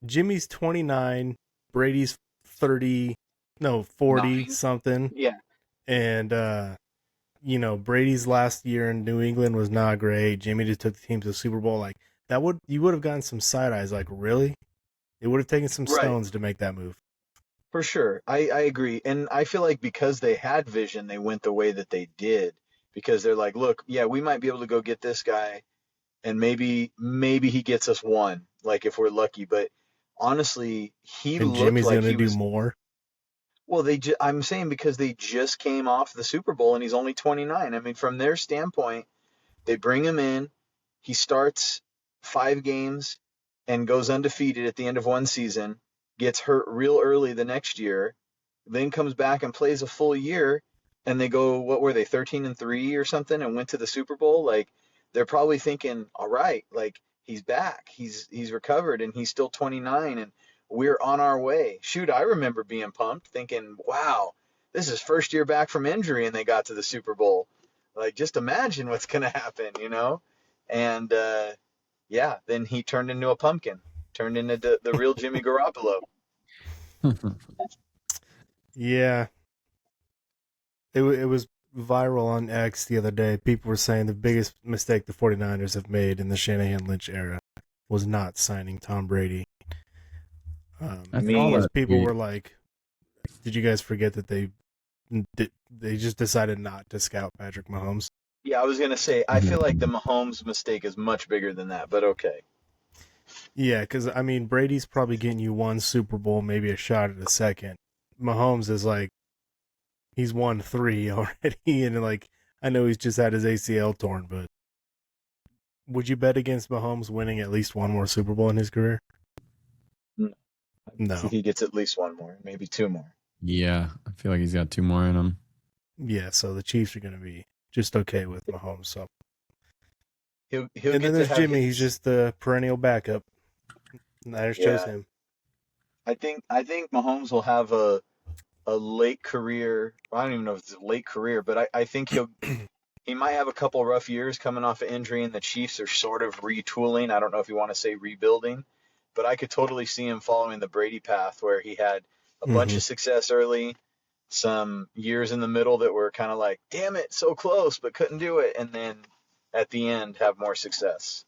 Jimmy's 29, Brady's 30, no, 40 9. something. Yeah. And, Brady's last year in New England was not great. Jimmy just took the team to the Super Bowl. Like, you would have gotten some side eyes. Like, really? It would have taken some Right. stones to make that move. For sure. I agree. And I feel like because they had vision, they went the way that they did because they're like, look, yeah, we might be able to go get this guy and maybe he gets us one, like if we're lucky. But honestly, he And looked Jimmy's like going to he do was, more. well, I'm saying because they just came off the Super Bowl and he's only 29. I mean, from their standpoint, they bring him in, he starts 5 games and goes undefeated at the end of one season, gets hurt real early the next year, then comes back and plays a full year, and they go, what were they, 13-3 or something, and went to the Super Bowl. Like they're probably thinking, all right, like he's back, he's recovered, and he's still 29, and we're on our way. Shoot, I remember being pumped, thinking, wow, this is first year back from injury, and they got to the Super Bowl. Like just imagine what's gonna happen, you know? And yeah, then he turned into a pumpkin, turned into the real Jimmy Garoppolo. Yeah. It was viral on X the other day. People were saying the biggest mistake the 49ers have made in the Shanahan Lynch era was not signing Tom Brady. I saw Me, Because that people tweet. were like, did you guys forget that they just decided not to scout Patrick Mahomes? yeah, I was gonna say, I feel like the Mhm. Mahomes mistake is much bigger than that, but okay. Yeah, because, I mean, Brady's probably getting you one Super Bowl, maybe a shot at a second. Mahomes is like, he's won three already, and like, I know he's just had his ACL torn, but would you bet against Mahomes winning at least one more Super Bowl in his career? No, I think No. he gets at least one more, maybe two more. Yeah, I feel like he's got 2 more in him. Yeah, so the Chiefs are going to be just okay with Mahomes. So, He'll and then get to there's have Jimmy. He's his. just the perennial backup. Niners chose Yeah, him. I think Mahomes will have a late career. I don't even know if it's a late career, but I think he might have a couple rough years coming off of injury, and the Chiefs are sort of retooling. I don't know if you want to say rebuilding, but I could totally see him following the Brady path where he had a bunch Mm-hmm. of success early, some years in the middle that were kind of like, damn it, so close, but couldn't do it, and then at the end have more success.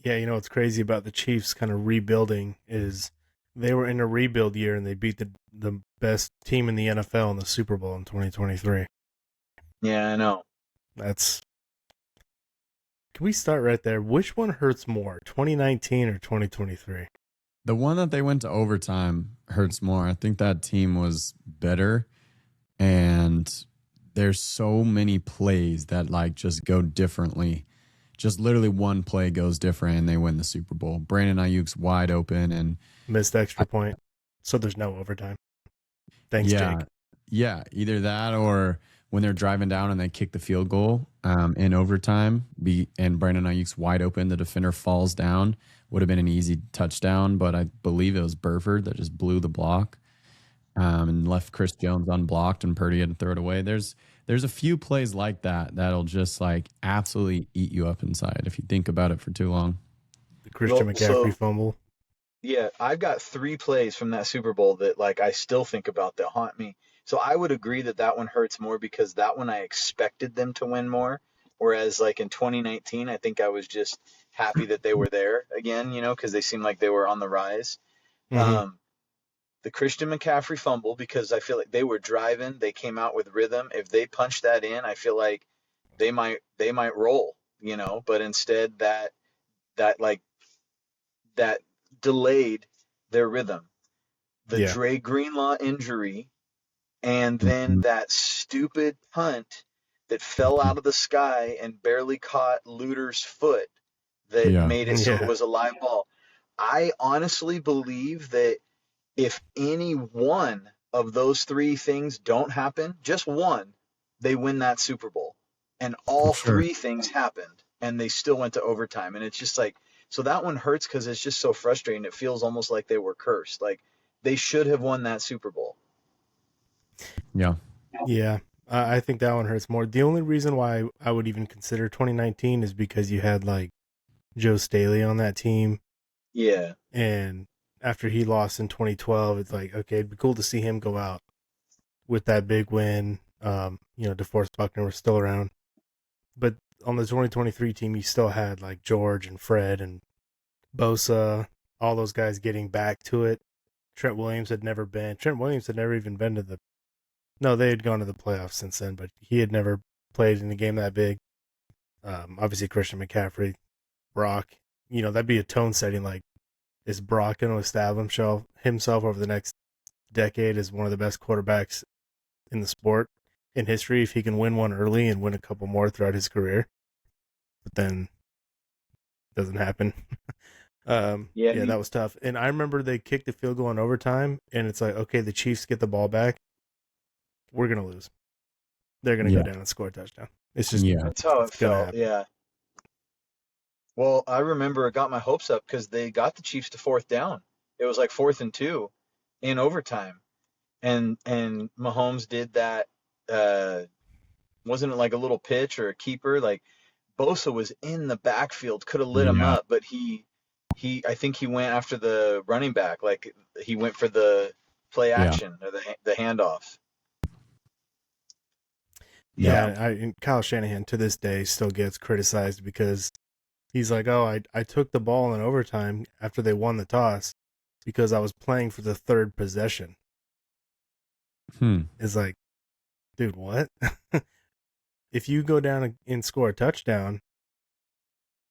Yeah, what's crazy about the Chiefs kind of rebuilding is they were in a rebuild year and they beat the best team in the NFL in the Super Bowl in 2023. Yeah, I know. That's Can we start right there? Which one hurts more, 2019 or 2023? The one that they went to overtime hurts more. I think that team was better, and there's so many plays that like just go differently. Just literally one play goes different, and they win the Super Bowl. Brandon Ayuk's wide open, and Missed I, extra point. So there's no overtime. Thanks, yeah, Jake. yeah, either that or when they're driving down and they kick the field goal in overtime, and Brandon Ayuk's wide open, the defender falls down. Would have been an easy touchdown, but I believe it was Burford that just blew the block and left Chris Jones unblocked, and Purdy had to throw it away. There's a few plays like that that'll just like absolutely eat you up inside if you think about it for too long. The Christian Well, McCaffrey so fumble. yeah, I've got 3 plays from that Super Bowl that like I still think about that haunt me. So I would agree that that one hurts more because that one I expected them to win more, whereas like in 2019, I think I was just happy that they were there again, because they seemed like they were on the rise. Mm-hmm. Um, the Christian McCaffrey fumble because I feel like they were driving, they came out with rhythm. If they punched that in, I feel like they might roll, but instead that like that delayed their rhythm. The Yeah. Dre Greenlaw injury, and then Mhm. that stupid punt that fell out of the sky and barely caught Luter's foot that Yeah. made it so it Yeah. was a live ball. I honestly believe that if any one of those 3 things don't happen, just one, they win that Super Bowl. And For all sure. 3 things happened, and they still went to overtime. And it's just like, so that one hurts because it's just so frustrating. It feels almost like they were cursed. Like they should have won that Super Bowl. Yeah. Yeah. I think that one hurts more. The only reason why I would even consider 2019 is because you had like Joe Staley on that team. Yeah. And after he lost in 2012, it's like, okay, it'd be cool to see him go out with that big win. DeForest Buckner was still around. But on the 2023 team, you still had like George and Fred and Bosa, all those guys getting back to it. Trent Williams had never even been to the. No, they had gone to the playoffs since then, but he had never played in a game that big. Obviously, Christian McCaffrey, Brock, that'd be a tone setting. Like, is Brock going to establish himself over the next decade as one of the best quarterbacks in the sport in history if he can win one early and win a couple more throughout his career? But then it doesn't happen. Yeah. Yeah, that was tough. And I remember they kicked the field goal in overtime, and it's like, okay, the Chiefs get the ball back. We're going to lose. They're going to go Yeah. down and score a touchdown. It's just Yeah. That's how it going to felt. happen. Yeah. Well, I remember it got my hopes up because they got the Chiefs to fourth down. It was like 4th and 2 in overtime, and Mahomes did that. Uh, wasn't it like a little pitch or a keeper? Like Bosa was in the backfield, could have lit him Yeah. up, but I think he went after the running back. Like he went for the play Yeah. action or the handoff. Yeah. Yeah, and Kyle Shanahan to this day still gets criticized because he's like, oh, I took the ball in overtime after they won the toss because I was playing for the third possession. It's like, dude, what? If you go down and score a touchdown,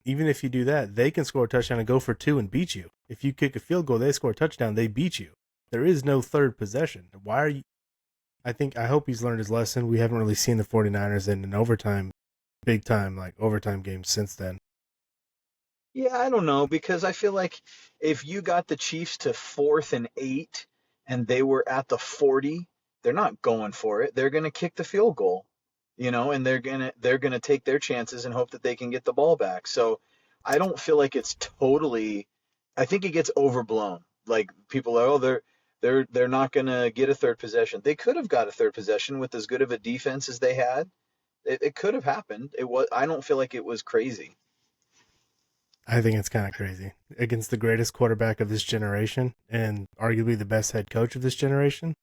even if you do that, they can score a touchdown and go for 2 and beat you. If you kick a field goal, they score a touchdown, they beat you. There is no third possession. Why are you? I hope he's learned his lesson. We haven't really seen the 49ers in an overtime, big time, like overtime games since then. Yeah, I don't know because I feel like if you got the Chiefs to 4th and 8 and they were at the 40, they're not going for it. They're going to kick the field goal, and they're going to take their chances and hope that they can get the ball back. So I don't feel like it's totally. I think it gets overblown. Like people are, oh, they're not going to get a third possession. They could have got a third possession with as good of a defense as they had. It could have happened. It was. I don't feel like it was crazy. I think it's kind of crazy. Against the greatest quarterback of this generation and arguably the best head coach of this generation,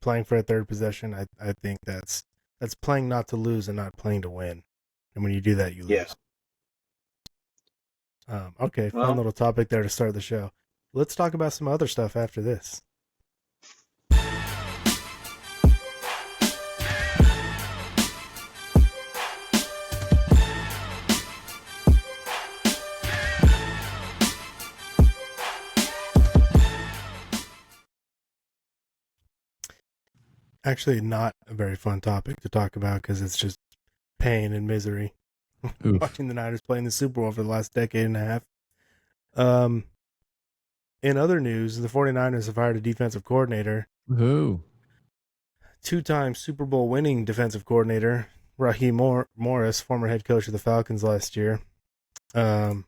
playing for a third possession, I think that's playing not to lose and not playing to win. And when you do that, you Yeah. lose. Okay, fun Well, little topic there to start the show. Let's talk about some other stuff after this. Actually, not a very fun topic to talk about because it's just pain and misery. Watching the Niners play in the Super Bowl for the last decade and a half. In other news, the 49ers have hired a defensive coordinator. Who? Two-time Super Bowl winning defensive coordinator, Raheem Morris, former head coach of the Falcons last year. What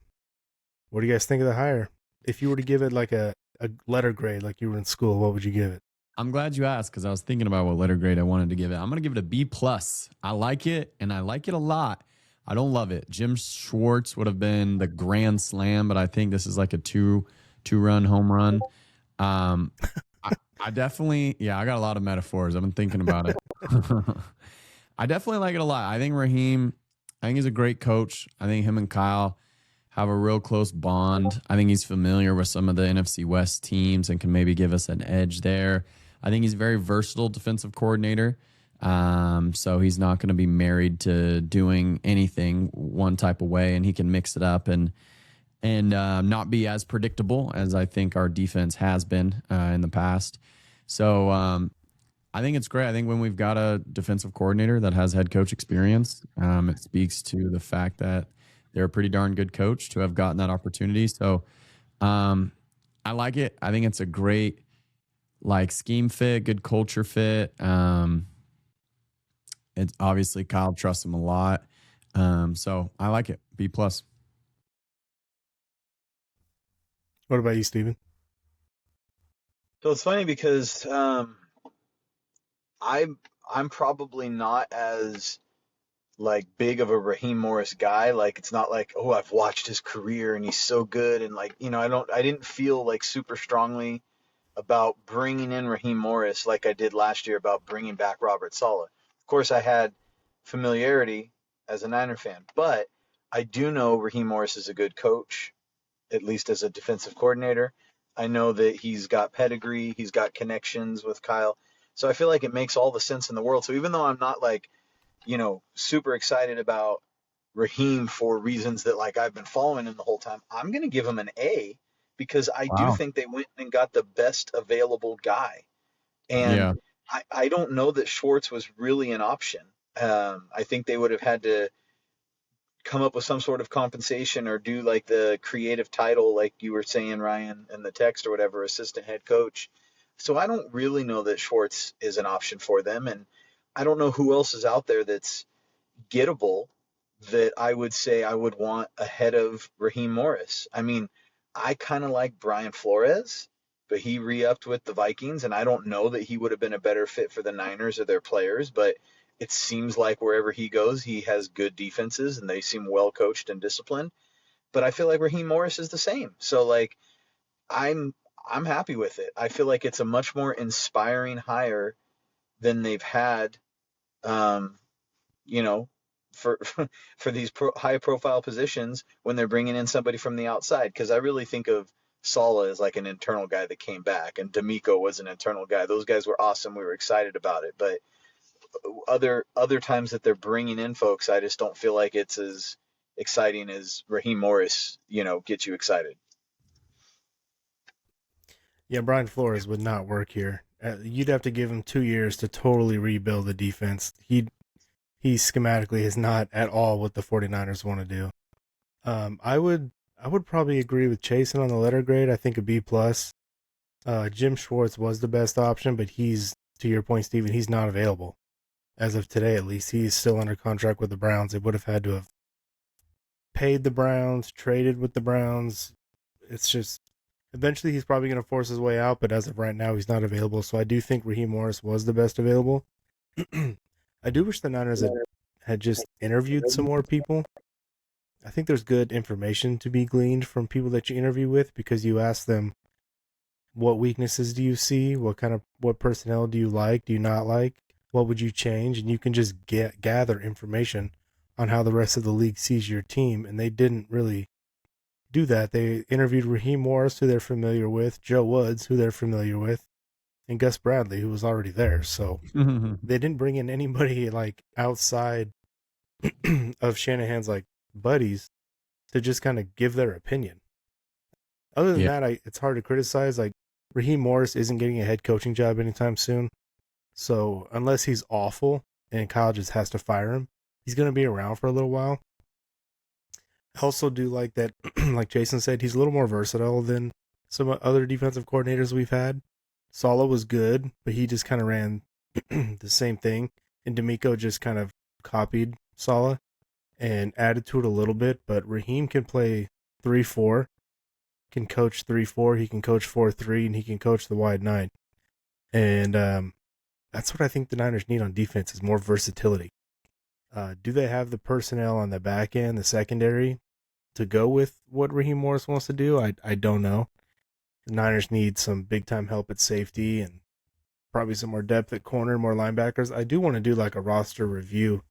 do you guys think of the hire? If you were to give it like a letter grade like you were in school, what would you give it? I'm glad you asked because I was thinking about what letter grade I wanted to give it. I'm going to give it a B plus. I like it, and I like it a lot. I don't love it. Jim Schwartz would have been the grand slam, but I think this is like a two-run home run. I definitely, I got a lot of metaphors. I've been thinking about it. I definitely like it a lot. I think Raheem, he's a great coach. I think him and Kyle have a real close bond. I think he's familiar with some of the NFC West teams and can maybe give us an edge there. I think he's a very versatile defensive coordinator. So he's not going to be married to doing anything one type of way, and he can mix it up and not be as predictable as I think our defense has been in the past. So I think it's great. I think when we've got a defensive coordinator that has head coach experience, it speaks to the fact that they're a pretty darn good coach to have gotten that opportunity. So I like it. I think it's a great scheme fit, good culture fit. It's obviously Kyle trusts him a lot. So I like it. B plus. What about you, Steven? so it's funny because I'm probably not as like big of a Raheem Morris guy. Like it's not like, oh, I've watched his career and he's so good, and like, I didn't feel like super strongly about bringing in Raheem Morris like I did last year about bringing back Robert Saleh. Of course, I had familiarity as a Niner fan, but I do know Raheem Morris is a good coach, at least as a defensive coordinator. I know that he's got pedigree, he's got connections with Kyle. So I feel like it makes all the sense in the world. So even though I'm not like, super excited about Raheem for reasons that like I've been following him the whole time, I'm going to give him an A because I do Wow. think they went and got the best available guy. And Yeah. I don't know that Schwartz was really an option. I think they would have had to come up with some sort of compensation or do like the creative title, like you were saying, Ryan, in the text or whatever, assistant head coach. So I don't really know that Schwartz is an option for them. And I don't know who else is out there that's gettable that I would say I would want ahead of Raheem Morris. I mean, I kind of like Brian Flores, but he re-upped with the Vikings, and I don't know that he would have been a better fit for the Niners or their players, but it seems like wherever he goes, he has good defenses, and they seem well coached and disciplined. But I feel like Raheem Morris is the same. So like I'm I'm happy with it. I feel like it's a much more inspiring hire than they've had um, you know, for for these high profile positions when they're bringing in somebody from the outside. Because I really think of Sala as like an internal guy that came back, and D'Amico was an internal guy. Those guys were awesome. We were excited about it. But other times that they're bringing in folks, I just don't feel like it's as exciting as Raheem Morris. Gets you excited. Yeah, Brian Flores would not work here. You'd have to give him 2 years to totally rebuild the defense. He schematically is not at all what the 49ers want to do. I would probably agree with Chasen on the letter grade. I think a B plus. Jim Schwartz was the best option, but he's, to your point, Steven, he's not available as of today. At least he's still under contract with the Browns. They would have had to have paid the Browns, traded with the Browns. It's just eventually he's probably going to force his way out, but as of right now, he's not available. So I do think Raheem Morris was the best available. I do wish the Niners had just interviewed some more people. I think there's good information to be gleaned from people that you interview with because you ask them, what weaknesses do you see? What personnel do you like? Do you not like? What would you change? And you can just gather information on how the rest of the league sees your team. And they didn't really do that. They interviewed Raheem Morris, who they're familiar with, Joe Woods, who they're familiar with, and Gus Bradley, who was already there. So they didn't bring in anybody like outside of Shanahan's like buddies to just kind of give their opinion. Other than Yeah. that, it's hard to criticize. Like Raheem Morris isn't getting a head coaching job anytime soon. So unless he's awful and Kyle just has to fire him, he's going to be around for a little while. I also do like that, like Jason said, he's a little more versatile than some other defensive coordinators we've had. Sala was good, but he just kind of ran the same thing. And D'Amico just kind of copied Sala and added to it a little bit. But Raheem can play 3-4, can coach 3-4, he can coach 4-3, and he can coach the wide nine. And that's what I think the Niners need on defense is more versatility. Do they have the personnel on the back end, the secondary, to go with what Raheem Morris wants to do? I don't know. The Niners need some big-time help at safety and probably some more depth at corner, more linebackers. I do want to do like a roster review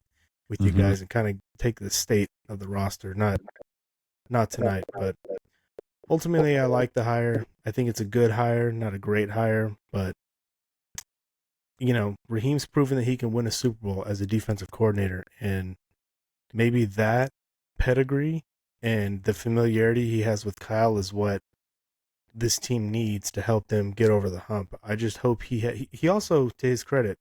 with you guys and kind of take the state of the roster. Not tonight, but ultimately I like the hire. I think it's a good hire, not a great hire, but Raheem's proven that he can win a Super Bowl as a defensive coordinator, and maybe that pedigree and the familiarity he has with Kyle is what this team needs to help them get over the hump. I just hope he also, to his credit,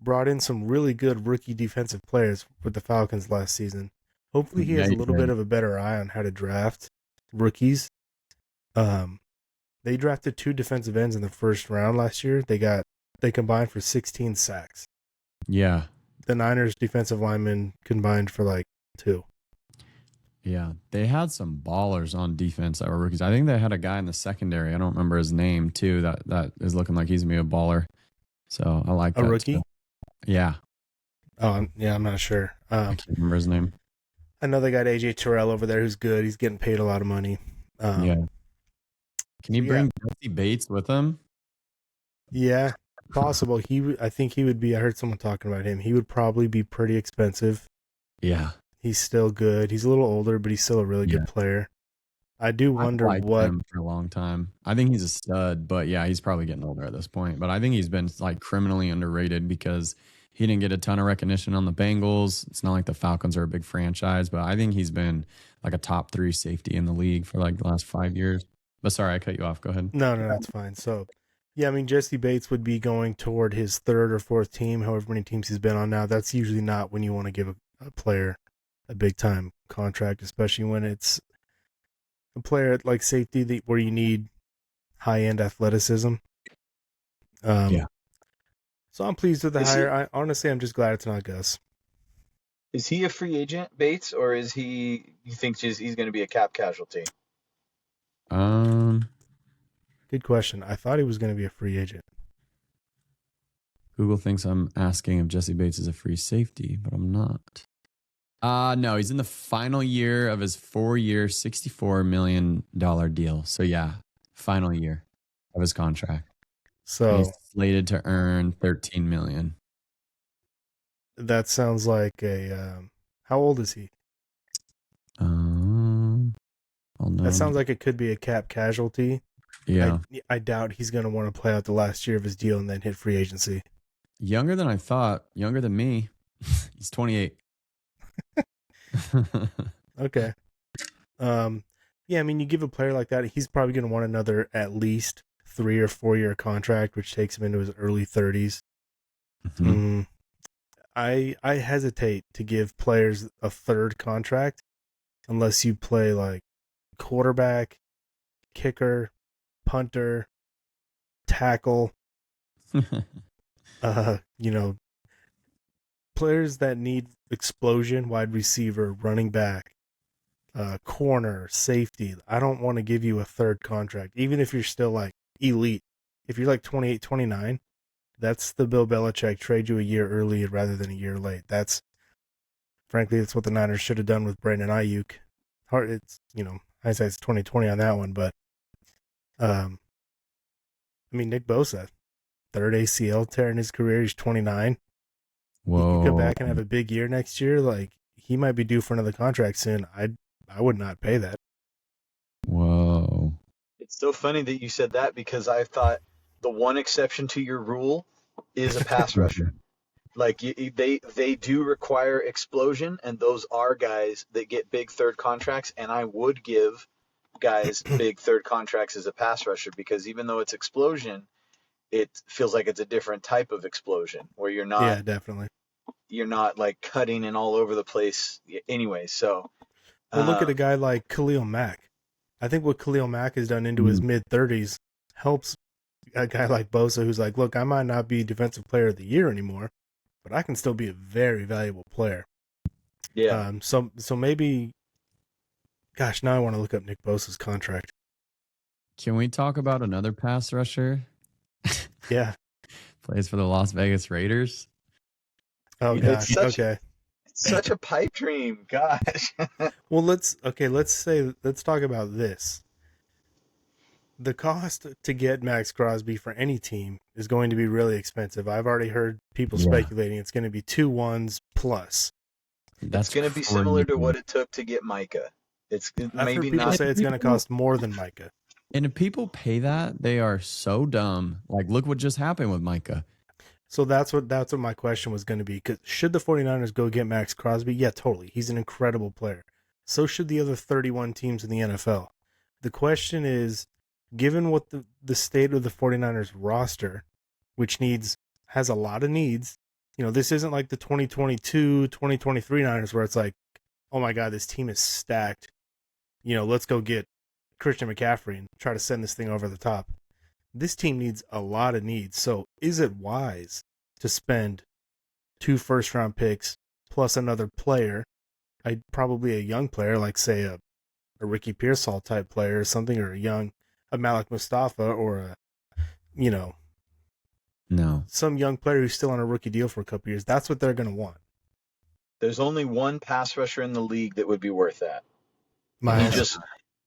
brought in some really good rookie defensive players with the Falcons last season. Hopefully he has a little bit of a better eye on how to draft rookies. They drafted 2 defensive ends in the first round last year. They combined for 16 sacks. Yeah. The Niners defensive linemen combined for like 2. Yeah. They had some ballers on defense that were rookies. I think they had a guy in the secondary. I don't remember his name too. That is looking like he's gonna be a baller. So I like that. A rookie? Too. Yeah. Oh, yeah, I'm not sure. I can't remember his name. I know they got AJ Terrell over there who's good. He's getting paid a lot of money. Yeah. Can he So yeah, bring Jesse Bates with him? yeah, possible. I think he would be. I heard someone talking about him. He would probably be pretty expensive. Yeah. He's still good. He's a little older, but he's still a really Yeah. good player. I do I've wonder liked what. him for a long time. I think he's a stud, but yeah, he's probably getting older at this point. But I think he's been like criminally underrated because he didn't get a ton of recognition on the Bengals. It's not like the Falcons are a big franchise, but I think he's been like a top 3 safety in the league for like the last 5 years. But sorry, I cut you off. Go ahead. No, no, that's fine. So, yeah, I mean, Jesse Bates would be going toward his third or fourth team, however many teams he's been on now. That's usually not when you want to give a player a big time contract, especially when it's a player like safety where you need high end athleticism. Yeah. So I'm pleased with the Is he- hire. Honestly, I'm just glad it's not Gus. Is he a free agent, Bates, or is he? You think he's going to be a cap casualty? Um, Good question. I thought he was going to be a free agent. Google thinks I'm asking if Jesse Bates is a free safety, but I'm not. No, he's in the final year of his 4-year, $64 million deal. So yeah, final year of his contract. So He's slated to earn $13 million. that sounds like a. How old is he? That sounds like it could be a cap casualty. Yeah. I doubt he's going to want to play out the last year of his deal and then hit free agency. Younger than I thought. Younger than me. He's 28. Okay. Yeah, I mean, you give a player like that, he's probably going to want another at least 3 or 4 year contract, which takes him into his early 30s. Mhm. I hesitate to give players a third contract unless you play like quarterback, kicker, punter, tackle, players that need explosion, wide receiver, running back, corner, safety. I don't want to give you a third contract, even if you're still like elite. If you're like 28, 29, that's the Bill Belichick trade you a year early rather than a year late. Frankly, that's what the Niners should have done with Brandon Ayuk. It's, hindsight's 2020 on that one, but I mean, Nick Bosa, third ACL tear in his career. He's 29. Whoa. You come back and have a big year next year. Like, he might be due for another contract soon. I would not pay that. Whoa. It's so funny that you said that because I thought the one exception to your rule is a pass rusher. Like they do require explosion, and those are guys that get big third contracts. And I would give guys big third contracts as a pass rusher because even though it's explosion, it feels like it's a different type of explosion where Yeah, definitely. you're not like cutting and all over the place anyway. So, well, look at a guy like Khalil Mack. I think what Khalil Mack has done into his mid 30s helps a guy like Bosa, who's like, look, I might not be defensive player of the year anymore, but I can still be a very valuable player. Yeah. So maybe, gosh, now I want to look up Nick Bosa's contract. Can we talk about another pass rusher? Yeah. Plays for the Las Vegas Raiders. Oh, gosh. Okay. It's such a pipe dream. Gosh. Well, let's talk about this. The cost to get Max Crosby for any team is going to be really expensive. I've already heard people speculating it's going to be 2 1s plus. That's going to be similar to what it took to get Micah. I've heard people say it's going to cost more than Micah. And if people pay that, they are so dumb. Like, look what just happened with Micah. So that's what my question was going to be. Because should the 49ers go get Max Crosby? Yeah, totally. He's an incredible player. So should the other 31 teams in the NFL. The question is, given what the state of the 49ers roster, which has a lot of needs, this isn't like the 2022, 2023 Niners where it's like, oh my God, this team is stacked. Let's go get Christian McCaffrey and try to send this thing over the top. This team needs a lot of needs. So is it wise to spend 2 first-round picks plus another player, probably a young player, like say a Ricky Pearsall type player or something, or a Malik Mustafa, or No, some young player who's still on a rookie deal for a couple years? That's what they're going to want. There's only one pass rusher in the league that would be worth that. Miles.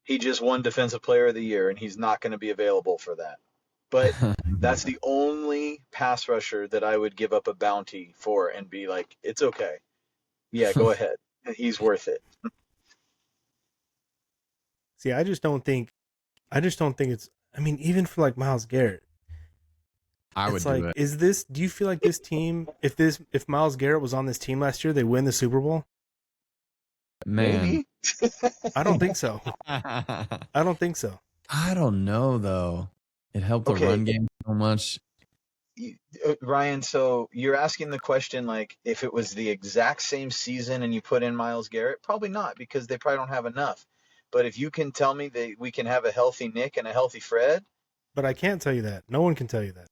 He just won Defensive Player of the Year, and he's not going to be available for that. But that's the only pass rusher that I would give up a bounty for and be like, it's okay. Yeah, go ahead. He's worth it. See, I just don't think it's. I mean, even for like Myles Garrett, I would it's do like, it. do you feel like this team, if Myles Garrett was on this team last year, they win the Super Bowl? Man. Maybe. I don't think so. I I don't think so. don't know though. It helped the Okay. run game so much. Ryan, so you're asking the question like if it was the exact same season and you put in Myles Garrett? Probably not, because they probably don't have enough. But if you can tell me that we can have a healthy Nick and a healthy Fred, But I can't tell you that. No one can tell you that.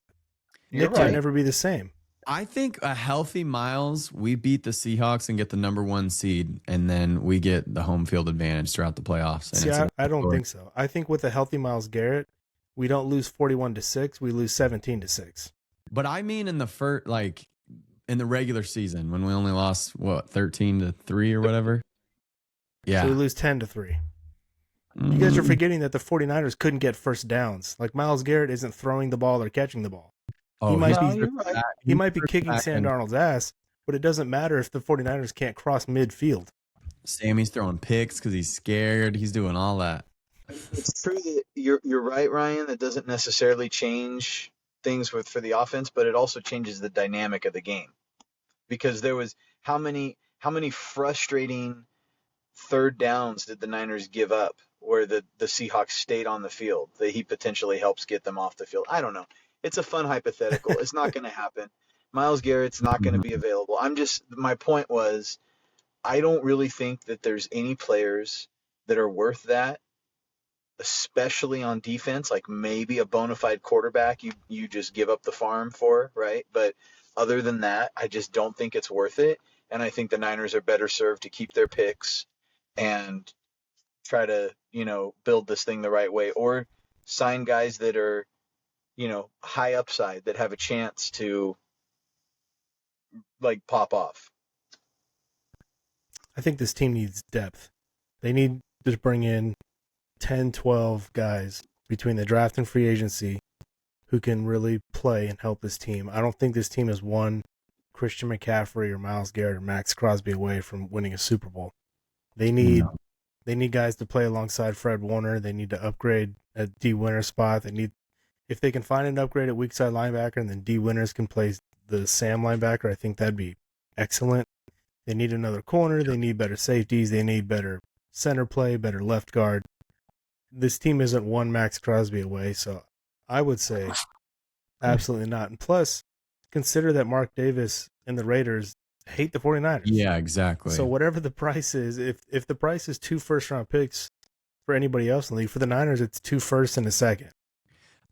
you're Nick might right. never be the same. I think a healthy Miles, we beat the Seahawks and get the number 1 seed, and then we get the home field advantage throughout the playoffs. And See, it's I don't think so. I think with a healthy Myles Garrett, we don't lose 41-6. We lose 17-6. But I mean, in the first, like in the regular season, when we only lost 13-3 or whatever. Yeah, So we lose 10-3. You guys are forgetting that the 49ers couldn't get first downs. Like Myles Garrett isn't throwing the ball or catching the ball. Oh, might No, be- you're right. He might be kicking Sam Darnold's ass, but it doesn't matter if the 49ers can't cross midfield. Sammy's throwing picks because he's scared. He's doing all that. It's true that you're right, Ryan. That doesn't necessarily change things for the offense, but it also changes the dynamic of the game. Because there was how many frustrating third downs did the Niners give up where the Seahawks stayed on the field that he potentially helps get them off the field? I don't know. It's a fun hypothetical. It's not going to happen. Myles Garrett's not going to be available. My point was, I don't really think that there's any players that are worth that, especially on defense. Like maybe a bona fide quarterback you just give up the farm for, right? But other than that, I just don't think it's worth it. And I think the Niners are better served to keep their picks and try to, build this thing the right way, or sign guys that are, high upside that have a chance to like pop off. I think this team needs depth. They need to bring in 10, 12 guys between the draft and free agency who can really play and help this team. I don't think this team is one Christian McCaffrey or Myles Garrett or Max Crosby away from winning a Super Bowl. They need guys to play alongside Fred Warner. They need to upgrade at D Winner spot. If they can find an upgrade at weak side linebacker and then D Winners can play the Sam linebacker, I think that'd be excellent. They need another corner. They need better safeties. They need better center play, better left guard. This team isn't one Max Crosby away, so I would say absolutely not. And plus, consider that Mark Davis and the Raiders hate the 49ers. Yeah, exactly. So whatever the price is, if the price is 2 first-round picks for anybody else in the league, for the Niners, it's 2 firsts and a second.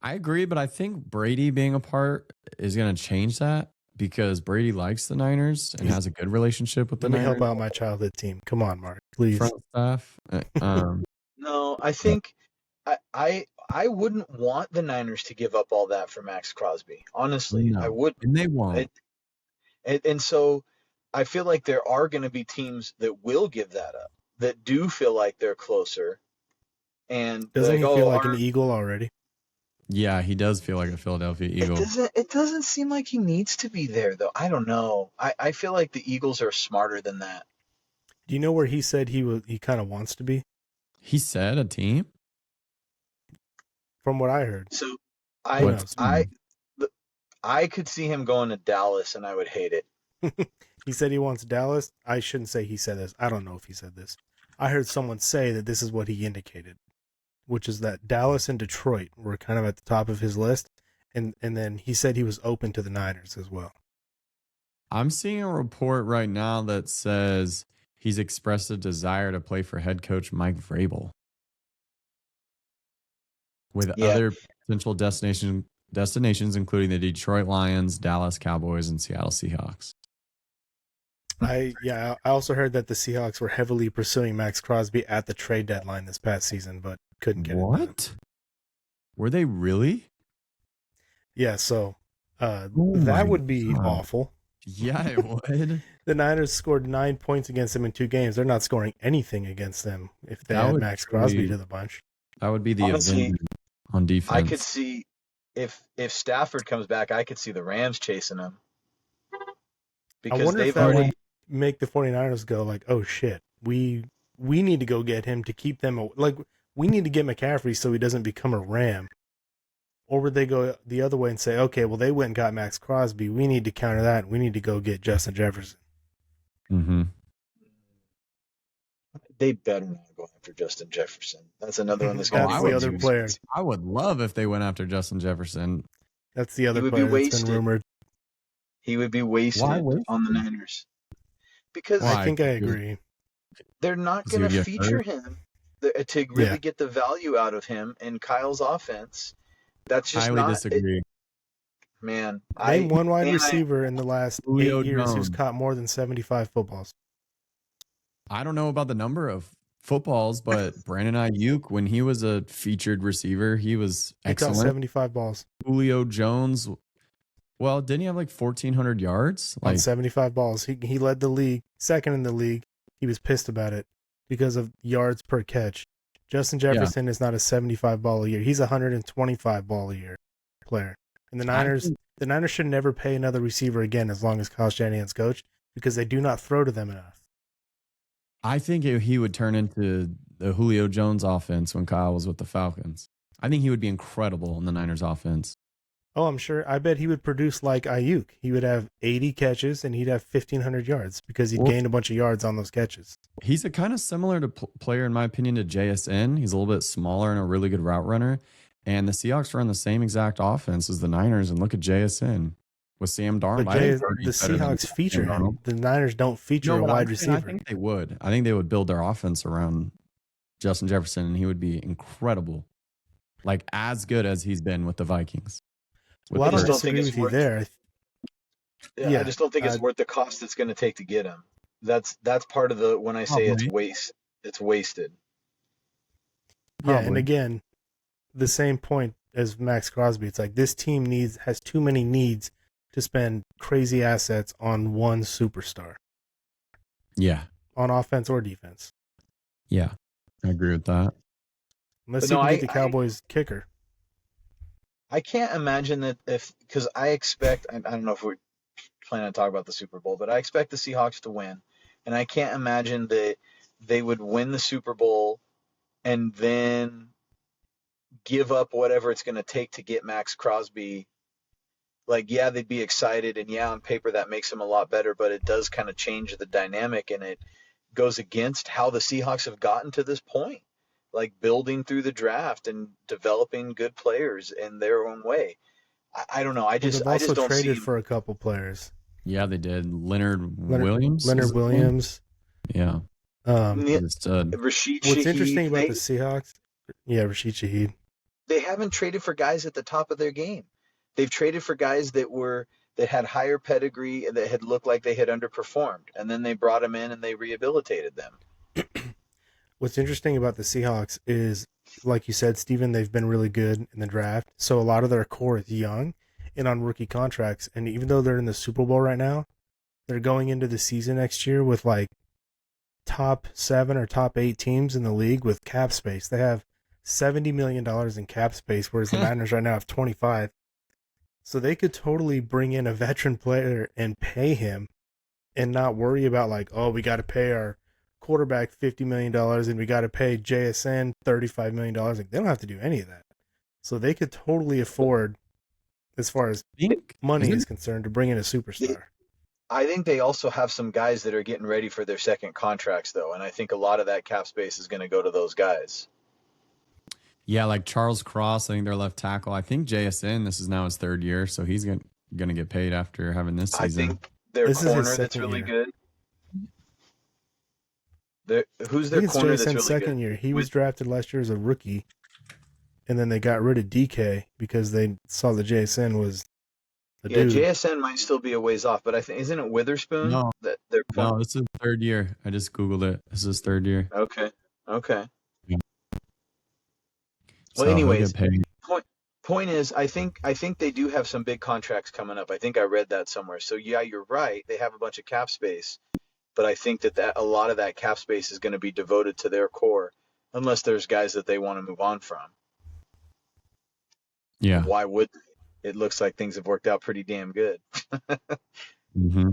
I agree, but I think Brady being a part is going to change that because Brady likes the Niners and has a good relationship with the Let me Niners. help out my childhood team. Come on, Mark, please. Front staff. No, I think I wouldn't want the Niners to give up all that for Max Crosby. Honestly, No, I wouldn't. and they won't. And so I feel like there are going to be teams that will give that up, that do feel like they're closer. And Doesn't he like, feel like an Eagle already? Yeah, he does feel like a Philadelphia Eagle. It doesn't seem like he needs to be there, though. I don't know. I feel like the Eagles are smarter than that. Do you know where he said he kind of wants to be? He said a team? From what I heard. So I could see him going to Dallas, and I would hate it. He said he wants Dallas. I shouldn't say he said this. I don't know if he said this. I heard someone say that this is what he indicated, which is that Dallas and Detroit were kind of at the top of his list. And then he said he was open to the Niners as well. I'm seeing a report right now that says he's expressed a desire to play for head coach Mike Vrabel with other potential destinations, including the Detroit Lions, Dallas Cowboys, and Seattle Seahawks. I also heard that the Seahawks were heavily pursuing Max Crosby at the trade deadline this past season, but couldn't get it done. What? Were they really? Yeah, so that my would be God. awful. Yeah, it would. The Niners scored 9 points against them in 2 games. They're not scoring anything against them if they That add would Max Crosby truly, to the bunch. that would be the Honestly, Avengers on I could defense. see if Stafford comes back, I could see the Rams chasing him I because wonder if they've that already. would make the 49ers go like, oh shit, we need to go get him to keep them like we need to get McCaffrey so he doesn't become a Ram. Or would they go the other way and say, okay, well they went and got Max Crosby. We need to counter that. We need to go get Justin Jefferson. Mm-hmm. They better not go after Justin Jefferson. That's another one that's That's going to I be way the would other too player. expensive. I would love if they went after Justin Jefferson. That's the other He would be player that's been wasted. rumored. He would be Why wasted waste on the him? Niners because I Why? think I Because agree. they're not he going to would get feature hurt. him to Yeah. really get the value out of him in Kyle's offense. That's just Highly not it, disagree. man. Name one wide I receiver in the last Julio 8 years who's Jones. caught more than 75 footballs. I don't know about the number of footballs, but Brandon Ayuk, when he was a featured receiver, he was He caught excellent. 75 balls Julio Jones, well, didn't he have like 1,400 yards? on Like, 75 balls. He led the league, second in the league. He was pissed about it because of yards per catch. Justin Jefferson is not a 75 ball a year. He's a 125 ball a year player. And the I Niners, think- the Niners should never pay another receiver again as long as Kyle Shanahan's coach because they do not throw to them enough. I think he would turn into the Julio Jones offense when Kyle was with the Falcons. I think he would be incredible in the Niners offense. Oh, I'm sure. I bet he would produce like Ayuk. He would have 80 catches and he'd have 1,500 yards because he'd Well- gained a bunch of yards on those catches. He's a kind of similar to player, in my opinion, to JSN. He's a little bit smaller and a really good route runner. And the Seahawks run the same exact offense as the Niners. And look at JSN with Sam Darnold. But I think the Purdy's better than Seahawks feature Sam him. Darnold. The Niners don't feature a but wide I'm saying I receiver. think they would. I think they would build their offense around Justin Jefferson, and he would be incredible, like as good as he's been with the Vikings. Well, I I don't just don't think disagree it's with you worth- there. Yeah, I just don't think it's uh, worth the cost it's going to take to get him. That's part of the when I say it's Probably. waste. It's wasted. Yeah, and Probably. again, the same point as Max Crosby. It's like this team has too many needs to spend crazy assets on one superstar Yeah, on offense or defense. yeah, I agree with that. Unless But you no, can get the Cowboys kicker. I can't imagine that because I expect I don't know if we're planning on talking about the Super Bowl, but I expect the Seahawks to win, and I can't imagine that they would win the Super Bowl and then give up whatever it's going to take to get Max Crosby. Like, yeah, they'd be excited, and yeah, on paper that makes them a lot better, but it does kind of change the dynamic, and it goes against how the Seahawks have gotten to this point, like building through the draft and developing good players in their own way. I don't know. I Well, just they've also don't traded see. for a couple players. Yeah, they did. Leonard Williams. Leonard is his name? Williams. Yeah, Yeah, he's a stud. Rashid What's Shaheed, interesting about the Seahawks? Yeah, Rashid Shaheed. they haven't traded for guys at the top of their game. They've traded for guys that had higher pedigree and that had looked like they had underperformed, and then they brought them in and they rehabilitated them. What's interesting about the Seahawks is, like you said, Steven, they've been really good in the draft. So a lot of their core is young and on rookie contracts. And even though they're in the Super Bowl right now, they're going into the season next year with like top 7 or top 8 teams in the league with cap space. They have $70 million in cap space, whereas the Niners right now have 25. So they could totally bring in a veteran player and pay him and not worry about like, oh, we got to pay our quarterback $50 million and we got to pay JSN $35 million. Like, they don't have to do any of that. So they could totally afford, as far as money is concerned, to bring in a superstar. I think they also have some guys that are getting ready for their second contracts, though, and I think a lot of that cap space is going to go to those guys. Yeah, like Charles Cross, I think their left tackle. I think JSN, this is now his 3rd year, so he's going to get paid after having this I season. think their This is his corner that's second really year. good. Who's I their think it's corner that's JSN's really second good? year. He was drafted last year as a rookie, and then they got rid of DK because they saw that JSN was the Yeah, dude. JSN might still be a ways off, but I think isn't it Witherspoon? No. That their No, this is 3rd year. I just Googled it. This is 3rd year. Okay. So Well, he'll anyways, get paid. point point is, I think they do have some big contracts coming up. I think I read that somewhere. So yeah, you're right. They have a bunch of cap space, but I think that a lot of that cap space is going to be devoted to their core, unless there's guys that they want to move on from. And Yeah. why would they? It looks like things have worked out pretty damn good. Mm-hmm.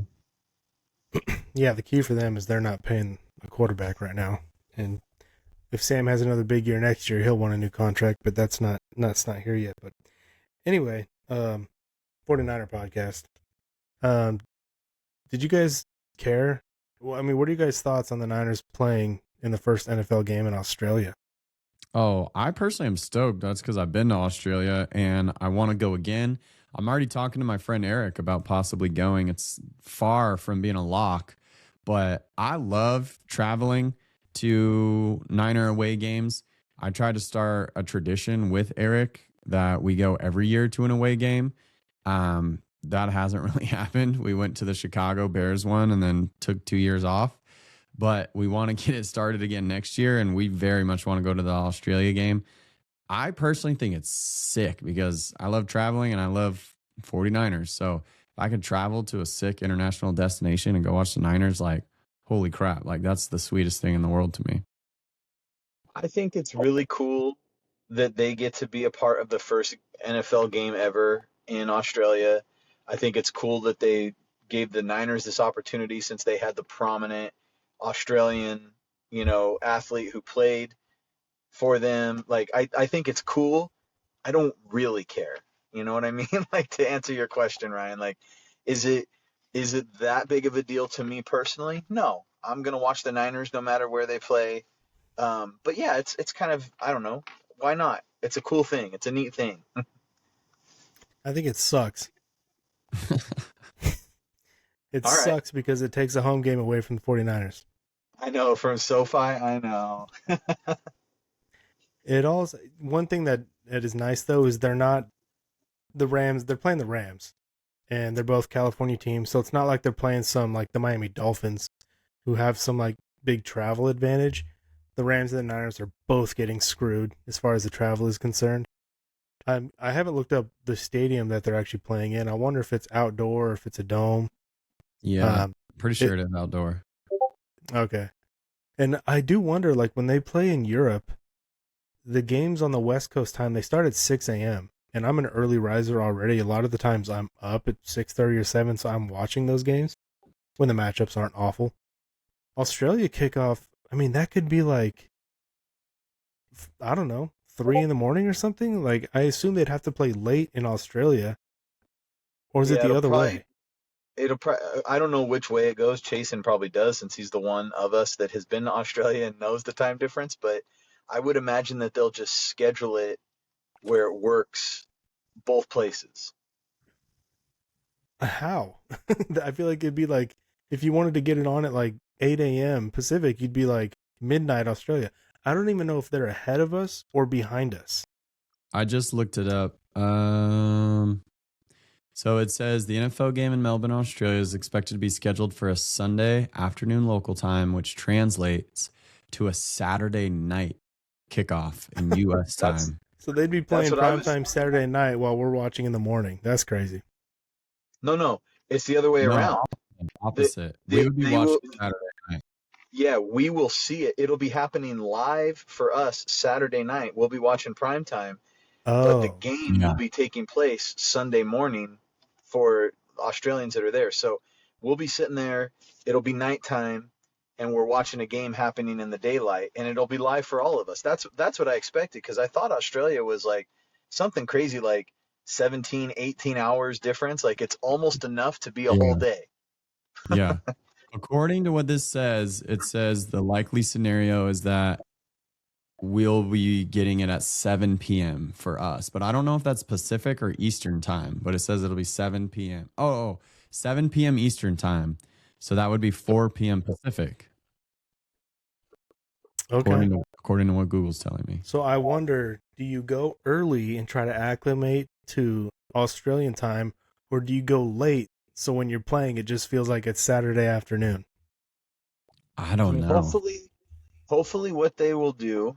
Yeah, the key for them is they're not paying a quarterback right now. And if Sam has another big year next year, he'll want a new contract, but that's not here yet. But anyway, 49er podcast. Did you guys care? Well, I mean, what are you guys' thoughts on the Niners playing in the first NFL game in Australia? Oh, I personally am stoked. That's because I've been to Australia and I want to go again. I'm already talking to my friend Eric about possibly going. It's far from being a lock, but I love traveling to Niner away games. I try to start a tradition with Eric that we go every year to an away game. That hasn't really happened. We went to the Chicago Bears one and then took 2 years off, but we want to get it started again next year. And we very much want to go to the Australia game. I personally think it's sick because I love traveling and I love 49ers. So if I could travel to a sick international destination and go watch the Niners, like, holy crap, like that's the sweetest thing in the world to me. I think it's really cool that they get to be a part of the first NFL game ever in Australia. I think it's cool that they gave the Niners this opportunity since they had the prominent Australian, athlete who played for them. Like, I think it's cool. I don't really care. You know what I mean? Like, to answer your question, Ryan, like, is it that big of a deal to me personally? No. I'm gonna watch the Niners no matter where they play. But yeah, it's kind of, I don't know, why not? It's a cool thing. It's a neat thing. I think it sucks. It All right. sucks because it takes a home game away from the 49ers. I know, from SoFi, I know. It also, one thing that is nice though is they're not the Rams. They're playing the Rams, and they're both California teams. So it's not like they're playing some like the Miami Dolphins, who have some like big travel advantage. The Rams and the Niners are both getting screwed as far as the travel is concerned. I haven't looked up the stadium that they're actually playing in. I wonder if it's outdoor or if it's a dome. Yeah, Um, pretty sure it is outdoor. Okay. And I do wonder, like, when they play in Europe, the games on the West Coast time, they start at 6 a.m. And I'm an early riser already. A lot of the times I'm up at 6:30 or 7, so I'm watching those games when the matchups aren't awful. Australia kickoff, I mean, that could be like, I don't know, 3 in the morning or something. Like, I assume they'd have to play late in Australia. Or is it Yeah, the other way? I don't know which way it goes. Chasen probably does, since he's the one of us that has been to Australia and knows the time difference. But I would imagine that they'll just schedule it where it works both places. How? I feel like it'd be like, if you wanted to get it on at like 8 a.m. Pacific, you'd be like midnight Australia. I don't even know if they're ahead of us or behind us. I just looked it up. So it says the NFL game in Melbourne, Australia is expected to be scheduled for a Sunday afternoon local time, which translates to a Saturday night kickoff in U.S. time. So they'd be playing what I was. primetime Saturday night while we're watching in the morning. That's crazy. No, it's the other way No, around. opposite. They, We would be they watching will. Saturday night. Yeah, we will see it. It'll be happening live for us Saturday night. We'll be watching primetime, but the Oh, game Yeah. will be taking place Sunday morning for Australians that are there. So we'll be sitting there. It'll be nighttime, and we're watching a game happening in the daylight, and it'll be live for all of us. That's what I expected, because I thought Australia was like something crazy, like 17, 18 hours difference. Like, it's almost enough to be a whole Yeah. day. Yeah. According to what this says, it says the likely scenario is that we'll be getting it at 7 p.m. for us. But I don't know if that's Pacific or Eastern time, but it says it'll be 7 p.m. 7 p.m. Eastern time. So that would be 4 p.m. Pacific, okay. according to what Google's telling me. So I wonder, do you go early and try to acclimate to Australian time, or do you go late so when you're playing, it just feels like it's Saturday afternoon? I don't know. Hopefully what they will do,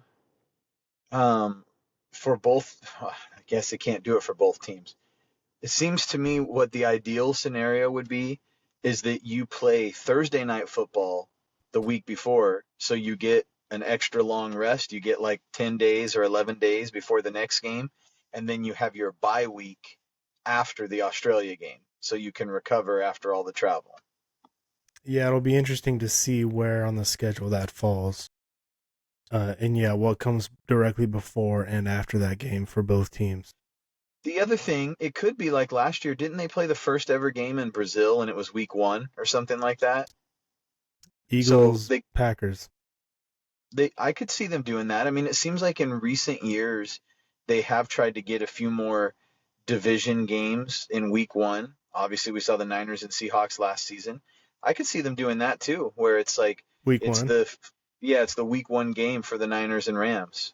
for both, I guess they can't do it for both teams. It seems to me what the ideal scenario would be is that you play Thursday night football the week before, so you get an extra long rest. You get like 10 days or 11 days before the next game, and then you have your bye week after the Australia game, so you can recover after all the travel. Yeah, it'll be interesting to see where on the schedule that falls. And yeah, what comes directly before and after that game for both teams. The other thing, it could be like last year. Didn't they play the first ever game in Brazil and it was week 1 or something like that? So Eagles, Packers. I could see them doing that. I mean, it seems like in recent years they have tried to get a few more division games in week 1. Obviously, we saw the Niners and Seahawks last season. I could see them doing that too, where it's like Week it's 1. it's the week 1 game for the Niners and Rams.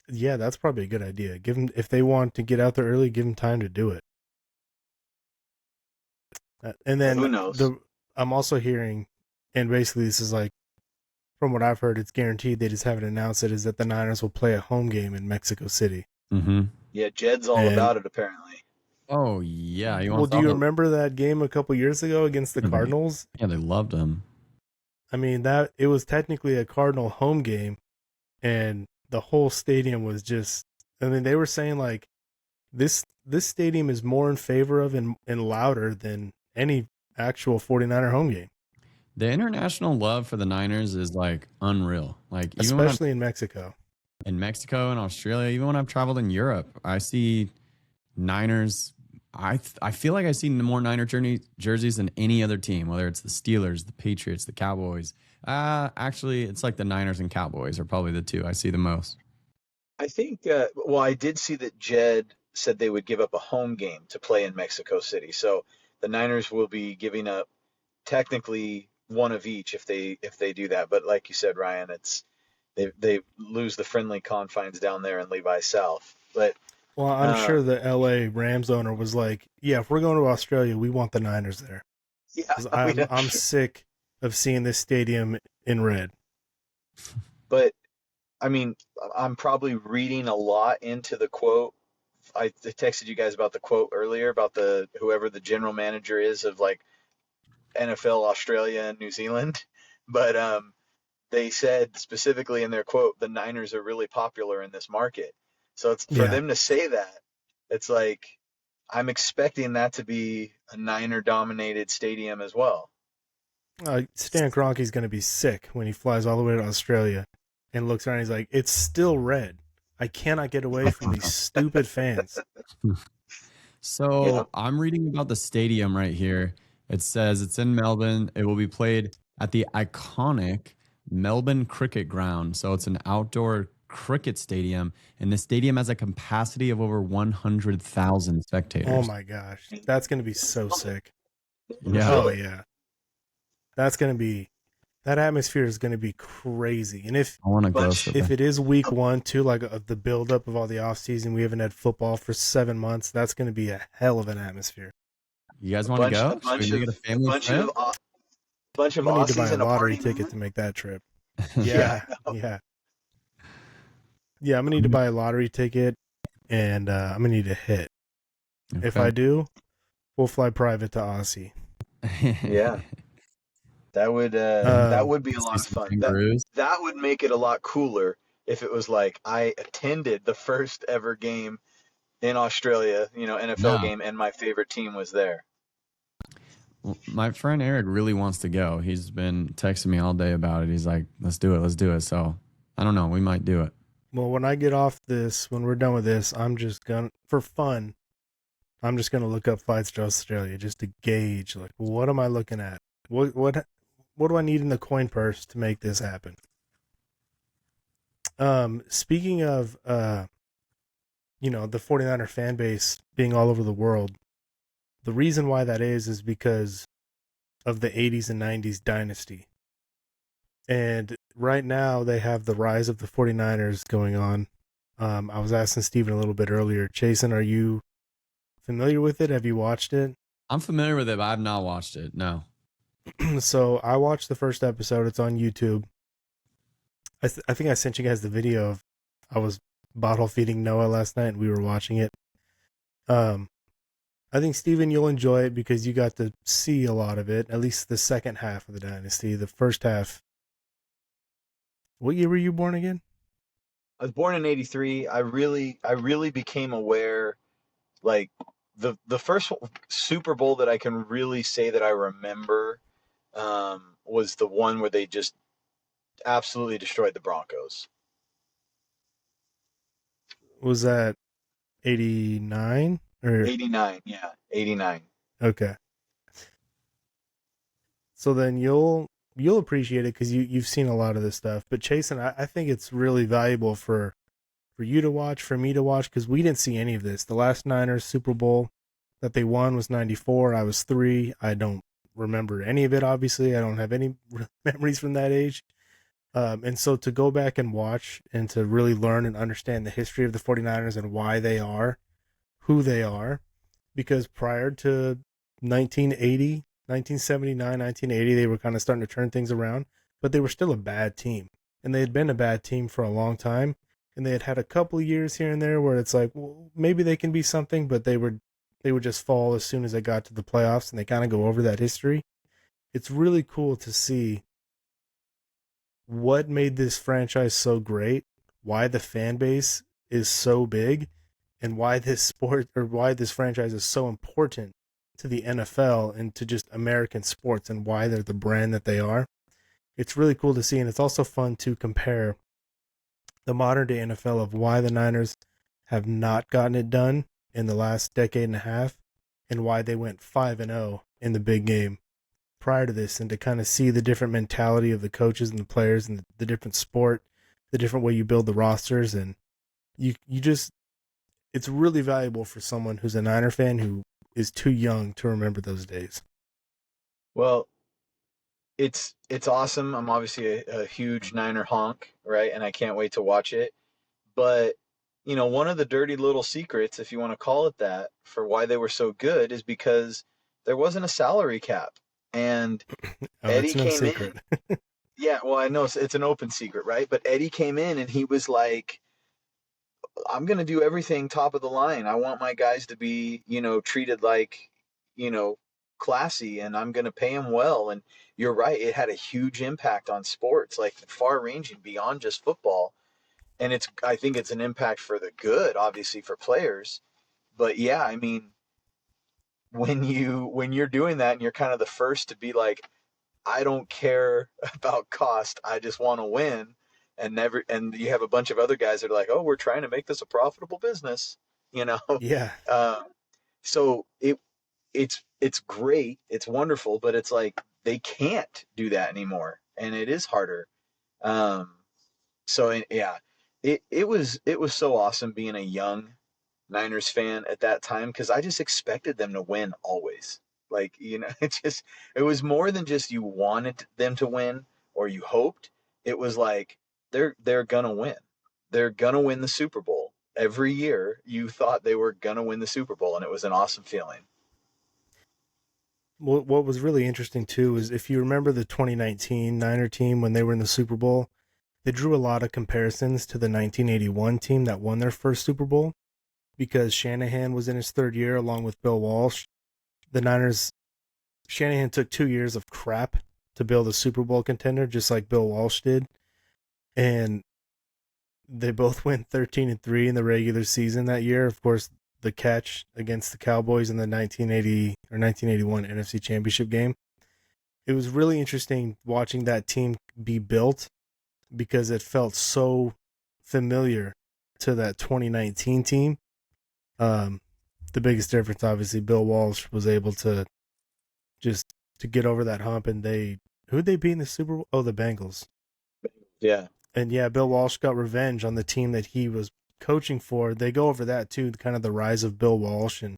Yeah, that's probably a good idea. Give them, if they want to get out there early, give them time to do it. And then Who knows? I'm also hearing, and basically this is like, from what I've heard, it's guaranteed. They just haven't announced it. Is that the Niners will play a home game in Mexico City? Mm-hmm. Yeah, Jed's all about it apparently. Oh yeah. Well, do you remember that game a couple years ago against the Cardinals? Yeah, they loved him. I mean, that it was technically a Cardinal home game, and the whole stadium was just. I mean, they were saying like, this stadium is more in favor of and louder than any actual 49er home game. The international love for the Niners is like unreal. Like even especially in Mexico. In Mexico and Australia, even when I've traveled in Europe, I see Niners. I feel like I see more Niner jerseys than any other team, whether it's the Steelers, the Patriots, the Cowboys. Actually, it's like the Niners and Cowboys are probably the two I see the most. I think, well, I did see that Jed said they would give up a home game to play in Mexico City. So the Niners will be giving up technically one of each if they do that. But like you said, Ryan, it's they lose the friendly confines down there in Levi South. But well, I'm sure the LA Rams owner was like, yeah, if we're going to Australia, we want the Niners there. Yeah, I'm sick of seeing this stadium in red. But I mean, I'm probably reading a lot into the quote. I texted you guys about the quote earlier about the whoever the general manager is of like NFL Australia and New Zealand, but they said specifically in their quote the Niners are really popular in this market. So it's for them to say that, it's like I'm expecting that to be a Niner dominated stadium as well. Stan Kroenke's going to be sick when he flies all the way to Australia and looks around and he's like, it's still red. I cannot get away from these stupid fans. So yeah. I'm reading about the stadium right here. It says it's in Melbourne. It will be played at the iconic Melbourne Cricket Ground. So it's an outdoor cricket stadium, and the stadium has a capacity of over 100,000 spectators. Oh my gosh. That's going to be so sick. Yeah. Oh yeah. That's going to be, that atmosphere is going to be crazy. And if I want to go, if it is week 1 too, like the build up of all the off season, we haven't had football for 7 months. That's going to be a hell of an atmosphere. You guys want to go? A bunch of I'm gonna need to buy a lottery ticket moment? to make that trip. Yeah. Yeah. Yeah, I'm gonna need to buy a lottery ticket, and I'm gonna need a hit. Okay. If I do, we'll fly private to Aussie. Yeah, that would be a lot of fun. That would make it a lot cooler if it was like I attended the first ever game in Australia, NFL game, and my favorite team was there. My friend Eric really wants to go. He's been texting me all day about it. He's like, let's do it. So I don't know. We might do it. Well, when I get off this, when we're done with this, I'm just going to, for fun, I'm just going to look up flights to Australia just to gauge, like, what am I looking at? What do I need in the coin purse to make this happen? Speaking of, the 49er fan base being all over the world, the reason why that is because of the 80s and 90s dynasty. And right now they have the rise of the 49ers going on. I was asking Steven a little bit earlier. Jason, are you familiar with it? Have you watched it? I'm familiar with it, but I've not watched it. No. So I watched the first episode. It's on YouTube. I think I sent you guys the video of I was bottle feeding Noah last night, and we were watching it. Um, I think Steven, you'll enjoy it because you got to see a lot of it. At least the second half of the dynasty. The first half. What year were you born again? I was born in '83. I really became aware, like the first Super Bowl that I can really say that I remember was the one where they just absolutely destroyed the Broncos. Was that 89 or '89, yeah, '89. okay? So then you'll appreciate it because you've seen a lot of this stuff. But Chase and I think it's really valuable for you to watch, for me to watch, because we didn't see any of this. The last Niners Super Bowl that they won was '94. I was 3. I don't remember any of it. Obviously, I don't have any memories from that age. And so to go back and watch and to really learn and understand the history of the 49ers and why they are who they are, because prior to 1980, 1979, 1980, they were kind of starting to turn things around, but they were still a bad team. And they had been a bad team for a long time. And they had had a couple of years here and there where it's like, well, maybe they can be something, but they would just fall as soon as they got to the playoffs, and they kind of go over that history. It's really cool to see what made this franchise so great, why the fan base is so big, and why this sport or why this franchise is so important to the NFL and to just American sports and why they're the brand that they are. It's really cool to see, and it's also fun to compare the modern day NFL of why the Niners have not gotten it done in the last decade and a half and why they went 5-0 in the big game prior to this, and to kind of see the different mentality of the coaches and the players and the different sport, the different way you build the rosters. And you just, it's really valuable for someone who's a Niner fan who is too young to remember those days. Well, it's awesome. I'm obviously a huge Niner honk, right? And I can't wait to watch it. But one of the dirty little secrets, if you want to call it that, for why they were so good is because there wasn't a salary cap. And Oh, Eddie it's no came in. secret. Yeah, well, I know it's an open secret, right? But Eddie came in and he was like, I'm going to do everything top of the line. I want my guys to be, treated like, you know, classy, and I'm going to pay them well. And you're right. It had a huge impact on sports, like far ranging beyond just football. And I think it's an impact for the good, obviously for players. But yeah, I mean, when you're doing that and you're kind of the first to be like, I don't care about cost. I just want to win. And you have a bunch of other guys that are like, oh, we're trying to make this a profitable business, you know? Yeah. Uh, so it's great. It's wonderful, but it's like, they can't do that anymore. And it is harder. Um, yeah, it was so awesome being a young Niners fan at that time because I just expected them to win always. Like, it was more than just you wanted them to win or you hoped. It was like they're gonna win. They're gonna win the Super Bowl. Every year you thought they were gonna win the Super Bowl, and it was an awesome feeling. What was really interesting too is if you remember the 2019 Niner team when they were in the Super Bowl, they drew a lot of comparisons to the 1981 team that won their first Super Bowl because Shanahan was in his third year along with Bill Walsh. The Niners, Shanahan took 2 years of crap to build a Super Bowl contender, just like Bill Walsh did. And they both went 13-3 in the regular season that year. Of course, the catch against the Cowboys in the 1980 or 1981 NFC Championship game. It was really interesting watching that team be built because it felt so familiar to that 2019 team. Um, the biggest difference, obviously, Bill Walsh was able to just to get over that hump, and who'd they beat in the Super Bowl? Oh, the Bengals. Yeah. And yeah, Bill Walsh got revenge on the team that he was coaching for. They go over that too, kind of the rise of Bill Walsh and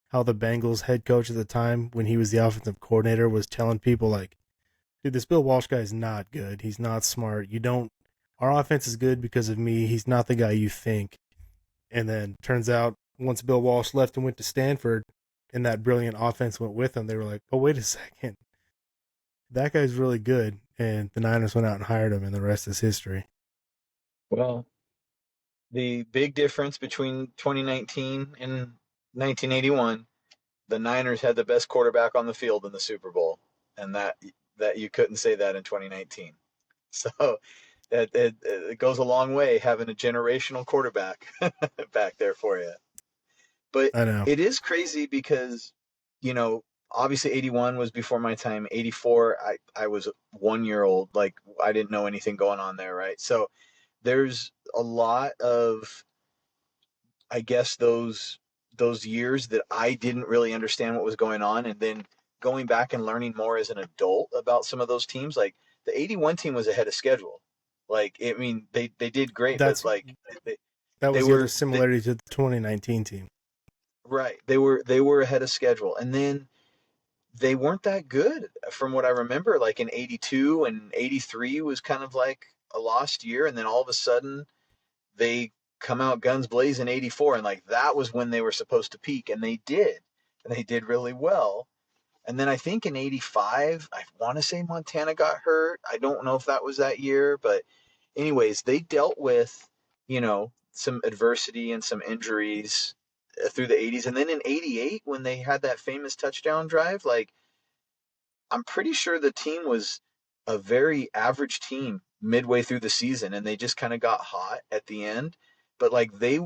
how the Bengals head coach at the time, when he was the offensive coordinator, was telling people like, dude, this Bill Walsh guy is not good. He's not smart. Our offense is good because of me. He's not the guy you think. And then turns out once Bill Walsh left and went to Stanford and that brilliant offense went with him, they were like, oh, wait a second. That guy's really good. And the Niners went out and hired him, and the rest is history. Well, The big difference between 2019 and 1981, the Niners had the best quarterback on the field in the Super Bowl, and that you couldn't say that in 2019. So it goes a long way having a generational quarterback back there for you. But I know. it is crazy because, you know, obviously 81 was before my time. 84, I was 1 year old. Like, I didn't know anything going on there, right? So there's a lot of, I guess, those years that I didn't really understand what was going on, and then going back and learning more as an adult about some of those teams. Like the 81 team was ahead of schedule. Like, I mean, they did great, but That's like they, that they was the other were they, similarity to the 2019 team. right. They were ahead of schedule, and then they weren't that good from what I remember. Like in 82 and 83 was kind of like a lost year, and then all of a sudden they come out guns blazing 84, and like that was when they were supposed to peak, and they did really well. And then I think in 85, I want to say Montana got hurt. I don't know if that was that year, but anyways, they dealt with, some adversity and some injuries through the 80s. And then in 88, when they had that famous touchdown drive, like, I'm pretty sure the team was a very average team midway through the season, and they just kind of got hot at the end. But like, they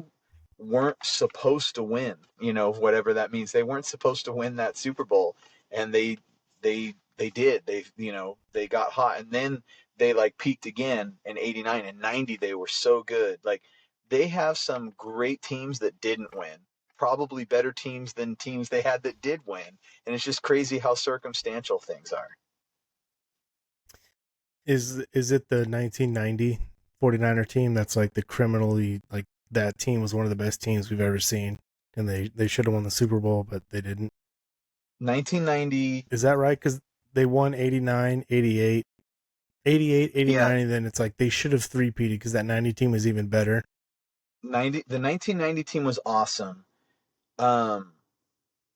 weren't supposed to win, whatever that means. They weren't supposed to win that Super Bowl, and they did. They got hot, and then they like peaked again in 89 and 90. They were so good. Like, they have some great teams that didn't win. Probably better teams than teams they had that did win, and it's just crazy how circumstantial things are. Is it the 1990 49er team that's like the criminally, like, that team was one of the best teams we've ever seen, and they should have won the Super Bowl, but they didn't. 1990, Is that right? Because they won 89, 88, 88, yeah, 89, and then it's like they should have three-peated because that 90 team was even better. 90. The 1990 team was awesome. Um,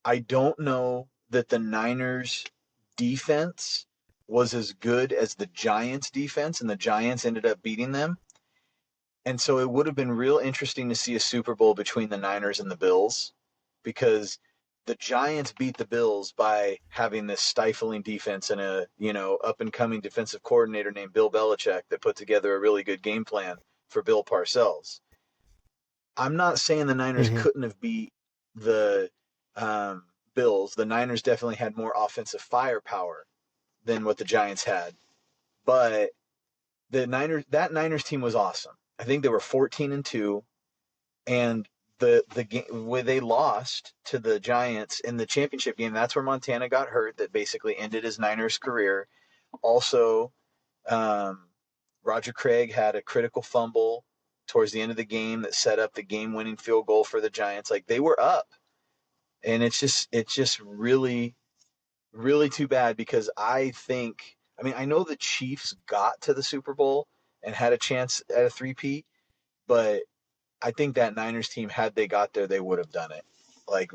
I don't know that the Niners defense was as good as the Giants defense, and the Giants ended up beating them. And so it would have been real interesting to see a Super Bowl between the Niners and the Bills, because the Giants beat the Bills by having this stifling defense and a, up and coming defensive coordinator named Bill Belichick that put together a really good game plan for Bill Parcells. I'm not saying the Niners Mm-hmm. couldn't have beat the Bills. The Niners definitely had more offensive firepower than what the Giants had, but that Niners team was awesome. I think they were 14-2, and the game where they lost to the Giants in the championship game, that's where Montana got hurt. That basically ended his Niners career. Also, um, Roger Craig had a critical fumble towards the end of the game that set up the game-winning field goal for the Giants. Like, they were up, and it's just really, really too bad, because I know the Chiefs got to the Super Bowl and had a chance at a three-peat, but I think that Niners team, had they got there, they would have done it. Like,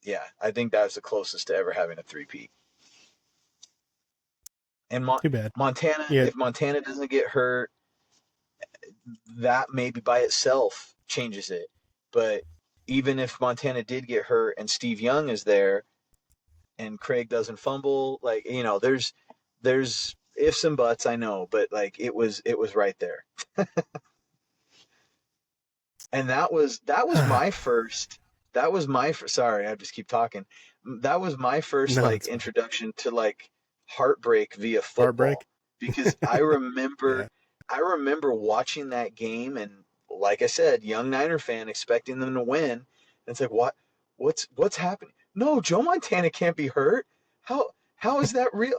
yeah, I think that's the closest to ever having a three-peat. And Too bad. Montana, Yeah, if Montana doesn't get hurt, that maybe by itself changes it. But even if Montana did get hurt and Steve Young is there and Craig doesn't fumble, like, there's ifs and buts, I know, but like, it was right there. And that was my first. Sorry, I just keep talking. That was my first, no, like, it's fine. introduction to like heartbreak via football, Heartbreak. because I remember Yeah. I remember watching that game, and like I said, young Niner fan, expecting them to win. And it's like, what's happening? No, Joe Montana can't be hurt. How is that real?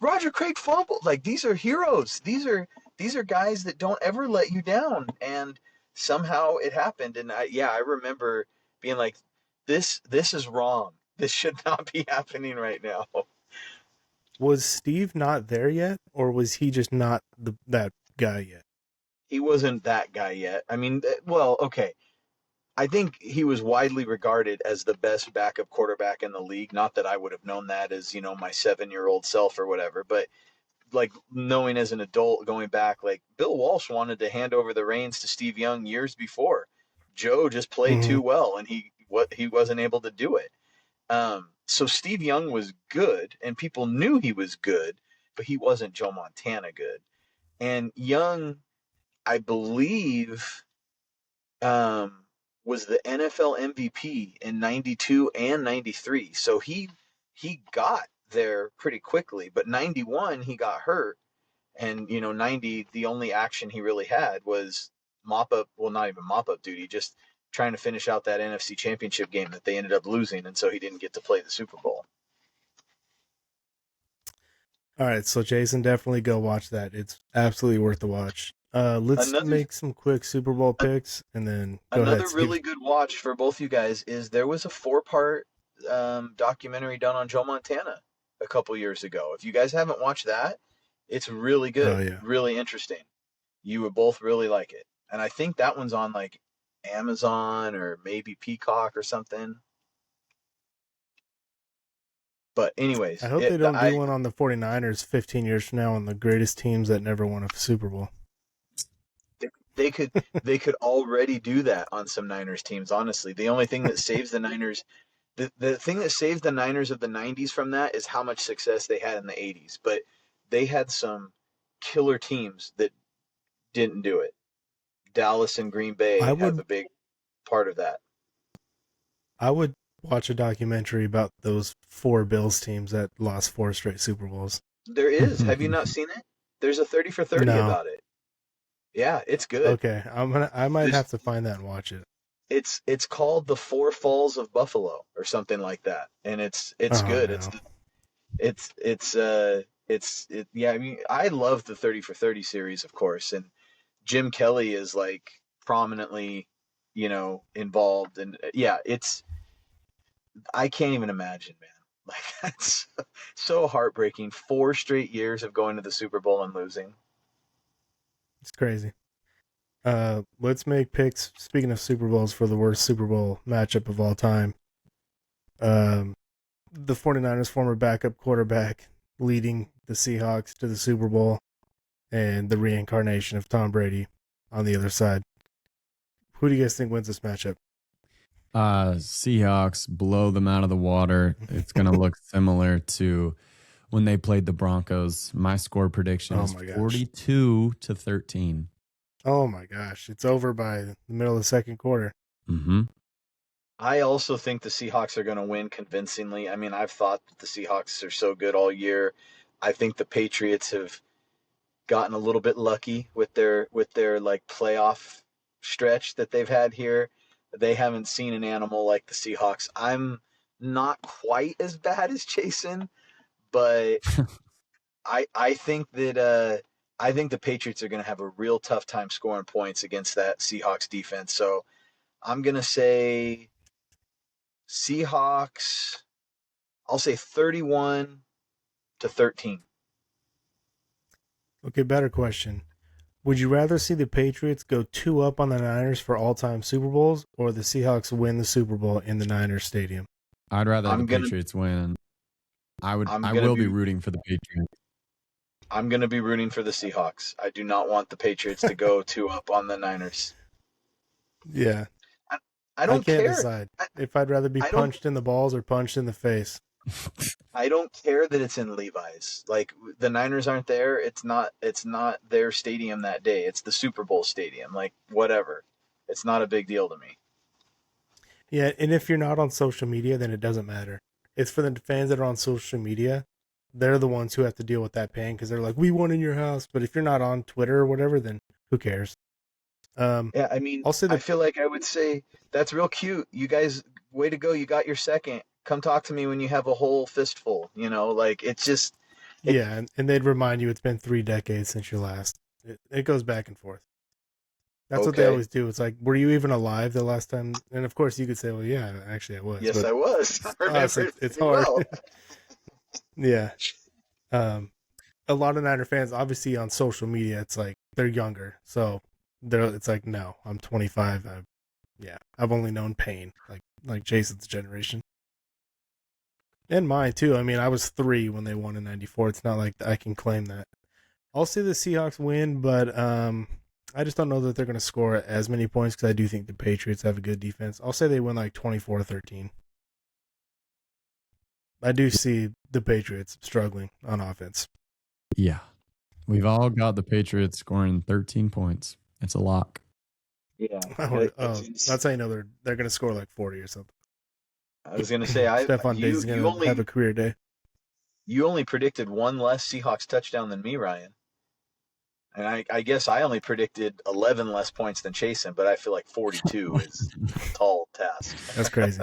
Roger Craig fumbled. Like, these are heroes. These are guys that don't ever let you down, and somehow it happened. And I remember being like, this is wrong. This should not be happening right now. Was Steve not there yet, or was he just not that guy yet? He wasn't that guy yet. I mean, well, okay. I think he was widely regarded as the best backup quarterback in the league. Not that I would have known that as, my 7-year-old self or whatever, but like knowing as an adult going back, like Bill Walsh wanted to hand over the reins to Steve Young years before. Joe just played Mm-hmm. too well, and he wasn't able to do it. So Steve Young was good, and people knew he was good, but he wasn't Joe Montana good. And Young, I believe, was the NFL MVP in '92 and '93. So he got there pretty quickly, but '91 he got hurt, and 90 the only action he really had was mop up, well, not even mop up duty, just trying to finish out that NFC Championship game that they ended up losing, and so he didn't get to play the Super Bowl. All right, so Jason, definitely go watch that. It's absolutely worth the watch. Let's Another make some quick Super Bowl picks, and then go ahead, another Steve. really good watch for both you guys is there was a 4-part documentary done on Joe Montana a couple years ago. If you guys haven't watched that, it's really Oh good, yeah, really interesting. You would both really like it, and I think that one's on like Amazon or maybe Peacock or something. But I anyways, hope they don't do one on the 49ers 15 years from now on the greatest teams that never won a Super Bowl. they could they could already do that on some Niners teams. Honestly, the only thing that saves the Niners, the thing that saves the Niners of the '90s from that is how much success they had in the '80s. But they had some killer teams that didn't do it. Dallas and Green I Bay have would a big part of that. I would watch a documentary about those 4 Bills teams that lost 4 straight Super Bowls. There is. Have you not seen it? There's a 30 for 30 No. about it. Yeah, it's good. Okay, I might There's, have to find that and watch it. it's called The Four Falls of Buffalo or something like that, and it's Oh good. no. Yeah. I mean, I love the 30 for 30 series, of course, and Jim Kelly is like prominently, involved, and yeah, I can't even imagine, man. Like that's so heartbreaking. 4 straight years of going to the Super Bowl and losing. It's crazy. Let's make picks. Speaking of Super Bowls, for the worst Super Bowl matchup of all time. The 49ers former backup quarterback leading the Seahawks to the Super Bowl, and the reincarnation of Tom Brady on the other side. Who do you guys think wins this matchup? Seahawks blow them out of the water. It's going to look similar to when they played the Broncos. My score prediction is 42-13. Oh my gosh. It's over by the middle of the second quarter. Mm-hmm. I also think the Seahawks are going to win convincingly. I mean, I've thought that the Seahawks are so good all year. I think the Patriots have gotten a little bit lucky with their like playoff stretch that they've had here. They haven't seen an animal like the Seahawks. I'm not quite as bad as Jason, but I think that I think the Patriots are going to have a real tough time scoring points against that Seahawks defense. So I'm going to say Seahawks. I'll say 31-13. Okay, better question. Would you rather see the Patriots go 2 up on the Niners for all-time Super Bowls, or the Seahawks win the Super Bowl in the Niners stadium? I'd rather the Patriots win. I will be rooting for the Patriots. I'm going to be rooting for the Seahawks. I do not want the Patriots to go 2 up on the Niners. Yeah. I don't can't care. decide if I'd rather be punched in the balls or punched in the face. I don't care that it's in Levi's. Like, the Niners aren't there. It's not their stadium that day. It's the Super Bowl stadium. Like, whatever. It's not a big deal to me. Yeah, and if you're not on social media, then it doesn't matter. It's for the fans that are on social media. They're the ones who have to deal with that pain because they're like, we won in your house. But if you're not on Twitter or whatever, then who cares? Yeah, I mean, I feel like I would say that's real cute. You guys, way to go. You got your second. Come talk to me when you have a whole fistful, like it's just. Yeah, and they'd remind you it's been 3 decades since your last. It goes back and forth. That's what they always do. It's like, were you even alive the last time? And of course you could say, well, yeah, actually I was. Yes, I was. I remember it's hard. Well. Yeah. A lot of Niner fans, obviously on social media, it's like they're younger. So it's like, no, I'm 25. I've only known pain, like Jason's generation. And mine too. I mean, I was 3 when they won in '94. It's not like I can claim that. I'll say the Seahawks win, but I just don't know that they're going to score as many points because I do think the Patriots have a good defense. I'll say they win like 24-13. I do see the Patriots struggling on offense. Yeah. We've all got the Patriots scoring 13 points. It's a lock. Yeah, That's how you know they're going to score like 40 or something. I was gonna say Stephon Diggs is going to have a career day. You only predicted one less Seahawks touchdown than me, Ryan. And I guess I only predicted 11 less points than Chasen, but I feel like 42 is a tall task. That's crazy.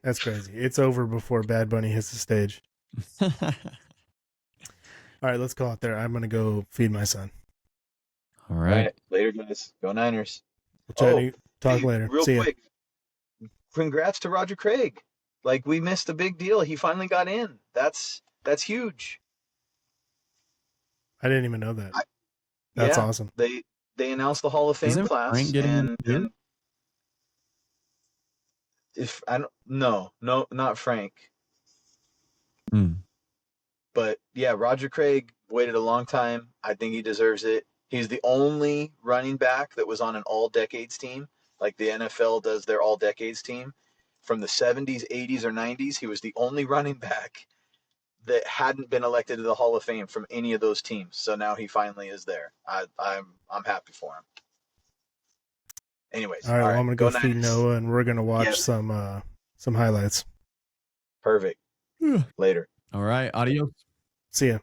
That's crazy. It's over before Bad Bunny hits the stage. All right, let's call it there. I'm going to go feed my son. All right. Later, guys. Go Niners. We'll talk later. Real See ya. quick. Congrats to Roger Craig. Like, we missed a big deal. He finally got in. That's huge. I didn't even know that. That's awesome. They announced the Hall of Fame class. Frank getting and if I don't no, not Frank. But yeah, Roger Craig waited a long time. I think he deserves it. He's the only running back that was on an all decades team, like the NFL does their all decades team. From the 70s, 80s, or 90s, he was the only running back that hadn't been elected to the Hall of Fame from any of those teams. So now he finally is there. I'm happy for him. Anyways, all right, well, I'm gonna go feed Noah, and we're gonna watch some highlights. Perfect. Later. All right, adios. See ya.